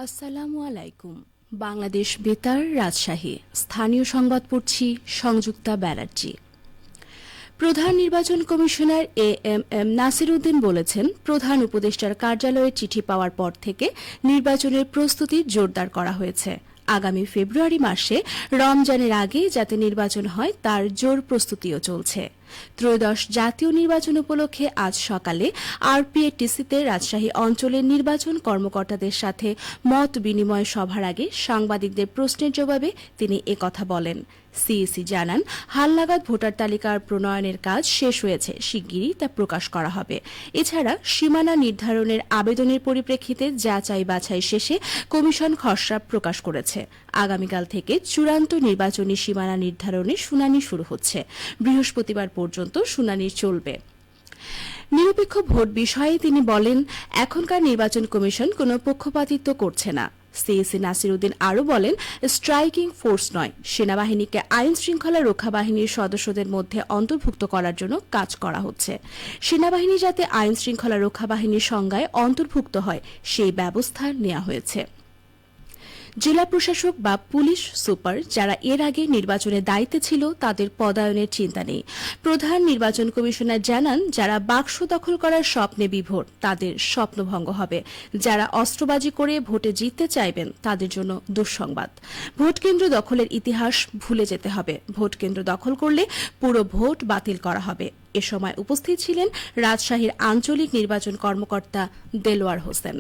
আসসালামু আলাইকুম। বাংলাদেশ বেতার, রাজশাহী। স্থানীয় সংবাদ পড়ছি সংযুক্তা ব্যানার্জি। প্রধান নির্বাচন কমিশনার এএমএম নাসির উদ্দিন বলেছেন, প্রধান উপদেষ্টার কার্যালয়ে চিঠি পাওয়ার পর থেকে নির্বাচনের প্রস্তুতি জোরদার করা হয়েছে। আগামী ফেব্রুয়ারি মাসে রমজানের আগে যাতে নির্বাচন হয় তার জোর প্রস্তুতিও চলছে। ত্রয়োদশ জাতীয় নির্বাচন উপলক্ষে আজ সকালে আরপিএটিসিতে রাজশাহী অঞ্চলের নির্বাচন কর্মকর্তাদের সাথে মত বিনিময় সভার আগে সাংবাদিকদের প্রশ্নের জবাবে তিনি একথা বলেন। সিইসি জানান, হালনাগাদ ভোটার তালিকার প্রণয়নের কাজ শেষ হয়েছে, শিগগিরই তা প্রকাশ করা হবে। এছাড়া সীমানা নির্ধারণের আবেদনের পরিপ্রেক্ষিতে যাচাই বাছাই শেষে কমিশন খসড়া প্রকাশ করেছে। আগামীকাল থেকে চূড়ান্ত নির্বাচনী সীমানা নির্ধারণে শুনানি শুরু হচ্ছে। বৃহস্পতিবার পর্যন্ত শুনানি চলবে। নিরপেক্ষ ভোট বিষয়ে তিনি বলেন, এখনকার নির্বাচন কমিশন কোনো পক্ষপাতিত্ব করছে না। সিইসি নাসির উদ্দিন আরও বলেন, স্ট্রাইকিং ফোর্স নয়, সেনাবাহিনীকে আইন শৃঙ্খলা রক্ষা বাহিনীর সদস্যদের মধ্যে অন্তর্ভুক্ত করার জন্য কাজ করা হচ্ছে। সেনাবাহিনী যাতে আইন শৃঙ্খলা রক্ষা বাহিনীর সংজ্ঞায় অন্তর্ভুক্ত হয় সেই ব্যবস্থা নেওয়া হয়েছে। জেলা প্রশাসক বা পুলিশ সুপার যারা এর আগে নির্বাচনের দায়িত্বে ছিল তাদের পদায়নের চিন্তা নেই। প্রধান নির্বাচন কমিশনার জানান, যারা বাক্স দখল করার স্বপ্নে বিভোর তাদের স্বপ্নভঙ্গ হবে। যারা অস্ত্রবাজি করে ভোটে জিততে চাইবেন তাদের জন্য দুঃসংবাদ। ভোটকেন্দ্র দখলের ইতিহাস ভুলে যেতে হবে। ভোটকেন্দ্র দখল করলে পুরো ভোট বাতিল করা হবে। এ সময় উপস্থিত ছিলেন রাজশাহীর আঞ্চলিক নির্বাচন কর্মকর্তা দেলোয়ার হোসেন।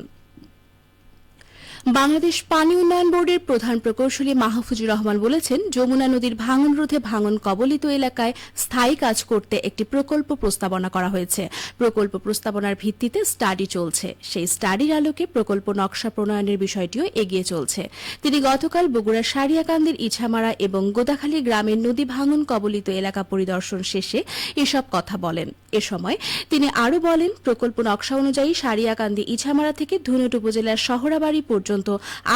বাংলাদেশ পানি উন্নয়ন বোর্ডের প্রধান প্রকৌশলী মাহফুজুর রহমান বলেছেন, যমুনা নদীর ভাঙন রোধে ভাঙন কবলিত এলাকায় স্থায়ী কাজ করতে একটি প্রকল্প প্রস্তাবনা করা হয়েছে। প্রকল্প প্রস্তাবনার ভিত্তিতে স্টাডি চলছে। সেই স্টাডির আলোকে প্রকল্প নকশা প্রণয়নের বিষয়টিও এগিয়ে চলছে। তিনি গতকাল বগুড়া সারিয়াকান্দির ইছামারা এবং গোদাখালী গ্রামের নদী ভাঙন কবলিত এলাকা পরিদর্শন শেষে এসব কথা বলেন। এ সময় তিনি আরও বলেন, প্রকল্প নকশা অনুযায়ী সারিয়াকান্দি ইছামারা থেকে ধুনট উপজেলার শহরাবাড়ি পর্যন্ত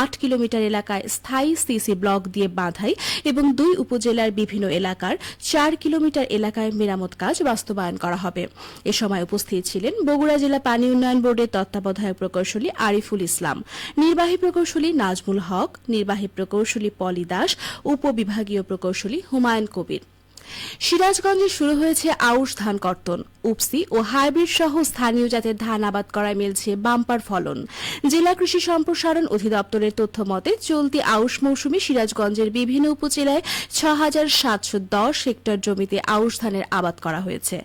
8 কিলোমিটার এলাকায় স্থায়ী সিসি ব্লক দিয়ে বাঁধাই এবং 2 উপজেলার বিভিন্ন এলাকার 4 কিলোমিটার এলাকায় মেরামত কাজ বাস্তবায়ন করা হবে। এ সময় উপস্থিত ছিলেন বগুড়া জেলা পানি উন্নয়ন বোর্ডের তত্ত্বাবধায়ক প্রকৌশলী আরিফুল ইসলাম, নির্বাহী প্রকৌশলী নাজমুল হক, নির্বাহী প্রকৌশলী পলি দাস, উপবিভাগীয় প্রকৌশলী হুমায়ুন কবির। সিরাজগঞ্জে শুরু হয়েছে আউশ ধান কর্তন। উপসি ও হাইব্রিড সহ স্থানীয় জাতের ধান আবাদ করায় মিলছে বাম্পার ফলন। জেলা কৃষি সম্প্রসারণ অধিদপ্তরের তথ্য মতে চলতি আউশ মৌসুমে সিরাজগঞ্জের বিভিন্ন উপজেলায় 6,710 হেক্টর জমিতে আউশ ধানের আবাদ করা হয়েছে।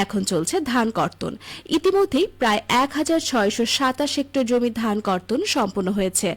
এখন চলছে ধান কর্তন। ইতিমধ্যেই প্রায় 1,627 হেক্টর জমি ধান কর্তন সম্পন্ন হয়েছে।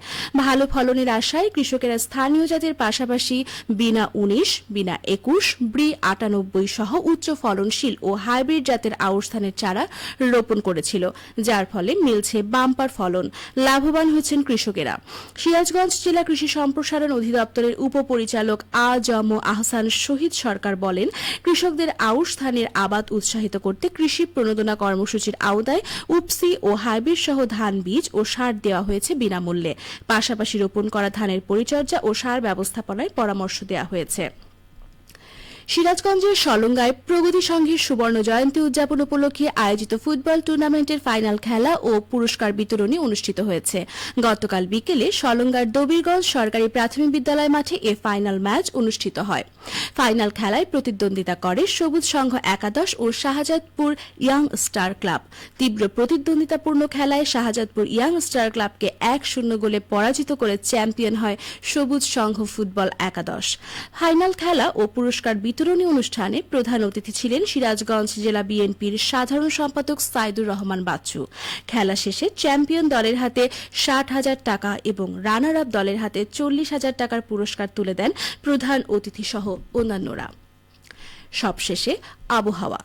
ভালো ফলনের আশায় কৃষকেরা স্থানীয় জাতের পাশাপাশি বিনা 19, বিনা 21, ব্রি 98 সহ উচ্চ ফলনশীল ও হাইব্রিড জাতের আউশ ধানের চারা রোপণ করেছিল, যার ফলে মিলছে বাম্পার ফলন। লাভবান হচ্ছেন কৃষকেরা। সিরাজগঞ্জ জেলা কৃষি সম্প্রসারণ অধিদপ্তরের উপপরিচালক আ.জ.ম আহসান শহীদ সরকার বলেন, কৃষকদের আউশ ধানের আবাদ উৎসাহিত করতে কৃষি প্রণোদনা কর্মসূচির আওতায় উপসি ও হাইব্রিড সহ ধান বীজ ও সার দেওয়া হয়েছে বিনামূল্যে। পাশাপাশি রোপণ করা ধানের পরিচর্যা ও সার ব্যবস্থাপনায় পরামর্শ দেওয়া হয়েছে। সিরাজগঞ্জের সলঙ্গায় প্রগতি সংঘের সুবর্ণ জয়ন্তী উদযাপন উপলক্ষে আয়োজিত ফুটবল টুর্নামেন্টের ফাইনাল খেলা ও পুরস্কার বিতরণী অনুষ্ঠিত হয়েছে। গতকাল বিকেলে সলঙ্গার দবিরগঞ্জ সরকারি প্রাথমিক বিদ্যালয় মাঠে এ ফাইনাল ম্যাচ অনুষ্ঠিত হয়। ফাইনাল খেলায় প্রতিদ্বন্দ্বিতা করে সবুজ সংঘ একাদশ ও শাহজাদপুর ইয়াং স্টার ক্লাব। তীব্র প্রতিদ্বন্দ্বিতাপূর্ণ খেলায় শাহজাদপুর ইয়াং স্টার ক্লাবকে 1-0 গোলে পরাজিত করে চ্যাম্পিয়ন হয় সবুজ সংঘ ফুটবল একাদশ। ফাইনাল খেলা ও পুরস্কার বিতরণী অনুষ্ঠানে প্রধান অতিথি ছিলেন সিরাজগঞ্জ জেলা বিএনপির সাধারণ সম্পাদক সাইদুর রহমান বাচ্চু। খেলা শেষে চ্যাম্পিয়ন দলের হাতে 60,000 টাকা এবং রানার আপ দলের হাতে 40,000 টাকার পুরস্কার তুলে দেন প্রধান অতিথি সহ অন্যান্যরা। সবশেষে আবহাওয়া।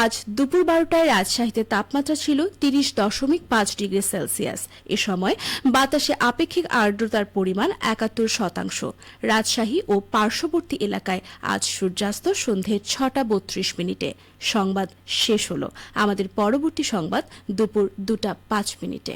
আজ দুপুর 12টায় রাজশাহীতে তাপমাত্রা ছিল 30.5 ডিগ্রি সেলসিয়াস। এ সময় বাতাসে আপেক্ষিক আর্দ্রতার পরিমাণ 71%। রাজশাহী ও পার্শ্ববর্তী এলাকায় আজ সূর্যাস্ত সন্ধে 6:32। সংবাদ শেষ হল। আমাদের পরবর্তী সংবাদ দুপুর 2:05।